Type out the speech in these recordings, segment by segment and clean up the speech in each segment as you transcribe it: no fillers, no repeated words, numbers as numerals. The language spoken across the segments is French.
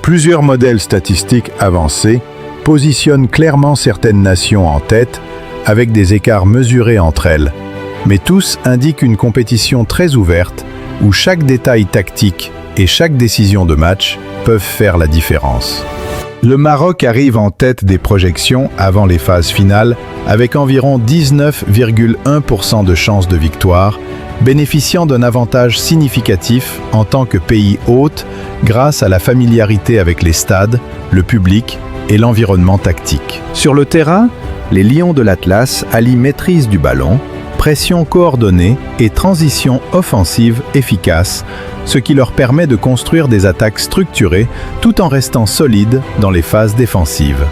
Plusieurs modèles statistiques avancés positionnent clairement certaines nations en tête, avec des écarts mesurés entre elles, mais tous indiquent une compétition très ouverte où chaque détail tactique et chaque décision de match peuvent faire la différence. Le Maroc arrive en tête des projections avant les phases finales avec environ 19,1% de chances de victoire, bénéficiant d'un avantage significatif en tant que pays hôte grâce à la familiarité avec les stades, le public et l'environnement tactique. Sur le terrain, les Lions de l'Atlas allient maîtrise du ballon, pression coordonnée et transition offensive efficace, ce qui leur permet de construire des attaques structurées tout en restant solides dans les phases défensives.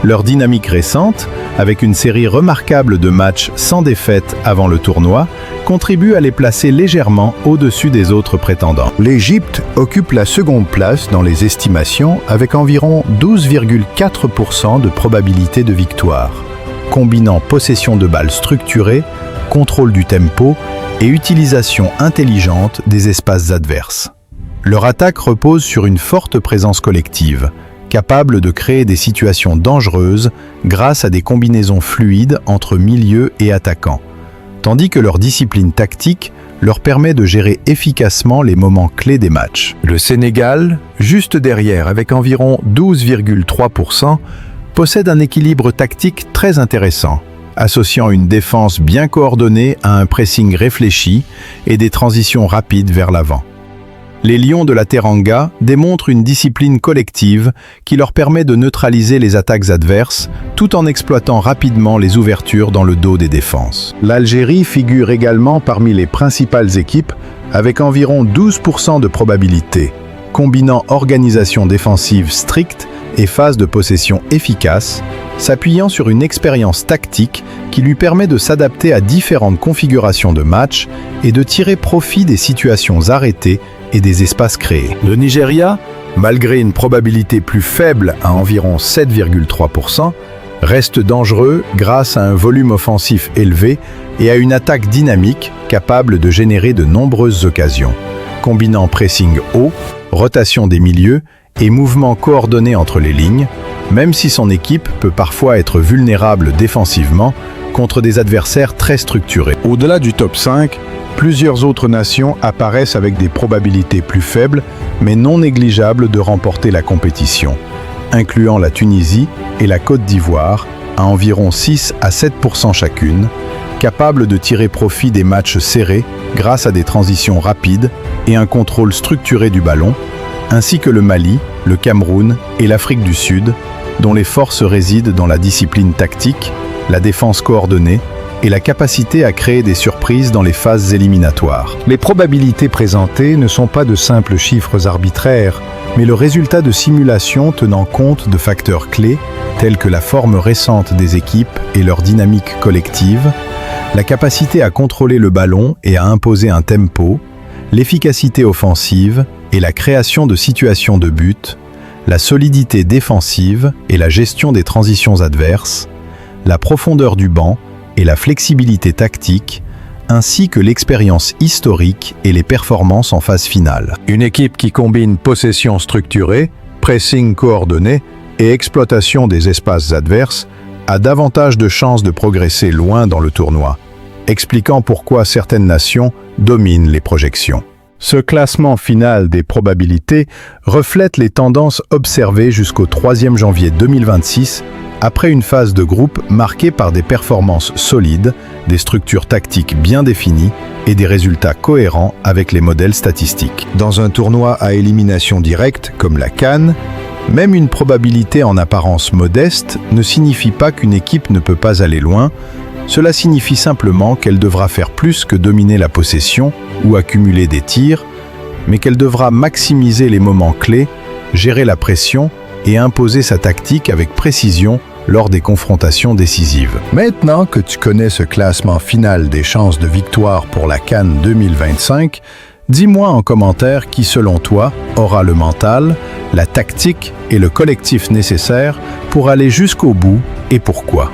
Leur dynamique récente, avec une série remarquable de matchs sans défaite avant le tournoi, contribue à les placer légèrement au-dessus des autres prétendants. L'Égypte occupe la seconde place dans les estimations avec environ 12,4% de probabilité de victoire, combinant possession de balles structurée, contrôle du tempo et utilisation intelligente des espaces adverses. Leur attaque repose sur une forte présence collective, capable de créer des situations dangereuses grâce à des combinaisons fluides entre milieux et attaquants, tandis que leur discipline tactique leur permet de gérer efficacement les moments clés des matchs. Le Sénégal, juste derrière avec environ 12,3%, possède un équilibre tactique très intéressant, associant une défense bien coordonnée à un pressing réfléchi et des transitions rapides vers l'avant. Les Lions de la Teranga démontrent une discipline collective qui leur permet de neutraliser les attaques adverses tout en exploitant rapidement les ouvertures dans le dos des défenses. L'Algérie figure également parmi les principales équipes avec environ 12% de probabilité, combinant organisation défensive stricte et phase de possession efficace, s'appuyant sur une expérience tactique qui lui permet de s'adapter à différentes configurations de match et de tirer profit des situations arrêtées et des espaces créés. Le Nigeria, malgré une probabilité plus faible à environ 7,3%, reste dangereux grâce à un volume offensif élevé et à une attaque dynamique capable de générer de nombreuses occasions, combinant pressing haut, rotation des milieux et mouvements coordonnés entre les lignes, même si son équipe peut parfois être vulnérable défensivement contre des adversaires très structurés. Au-delà du top 5, plusieurs autres nations apparaissent avec des probabilités plus faibles, mais non négligeables de remporter la compétition, incluant la Tunisie et la Côte d'Ivoire, à environ 6 à 7% chacune, capables de tirer profit des matchs serrés grâce à des transitions rapides et un contrôle structuré du ballon, ainsi que le Mali, le Cameroun et l'Afrique du Sud, dont les forces résident dans la discipline tactique, la défense coordonnée et la capacité à créer des surprises dans les phases éliminatoires. Les probabilités présentées ne sont pas de simples chiffres arbitraires, mais le résultat de simulations tenant compte de facteurs clés tels que la forme récente des équipes et leur dynamique collective, la capacité à contrôler le ballon et à imposer un tempo, l'efficacité offensive et la création de situations de but, la solidité défensive et la gestion des transitions adverses, la profondeur du banc et la flexibilité tactique, ainsi que l'expérience historique et les performances en phase finale. Une équipe qui combine possession structurée, pressing coordonné et exploitation des espaces adverses a davantage de chances de progresser loin dans le tournoi, expliquant pourquoi certaines nations dominent les projections. Ce classement final des probabilités reflète les tendances observées jusqu'au 3e janvier 2026, après une phase de groupe marquée par des performances solides, des structures tactiques bien définies et des résultats cohérents avec les modèles statistiques. Dans un tournoi à élimination directe comme la CAN, même une probabilité en apparence modeste ne signifie pas qu'une équipe ne peut pas aller loin. Cela signifie simplement qu'elle devra faire plus que dominer la possession ou accumuler des tirs, mais qu'elle devra maximiser les moments clés, gérer la pression et imposer sa tactique avec précision lors des confrontations décisives. Maintenant que tu connais ce classement final des chances de victoire pour la CAN 2025, dis-moi en commentaire qui, selon toi, aura le mental, la tactique et le collectif nécessaires pour aller jusqu'au bout et pourquoi.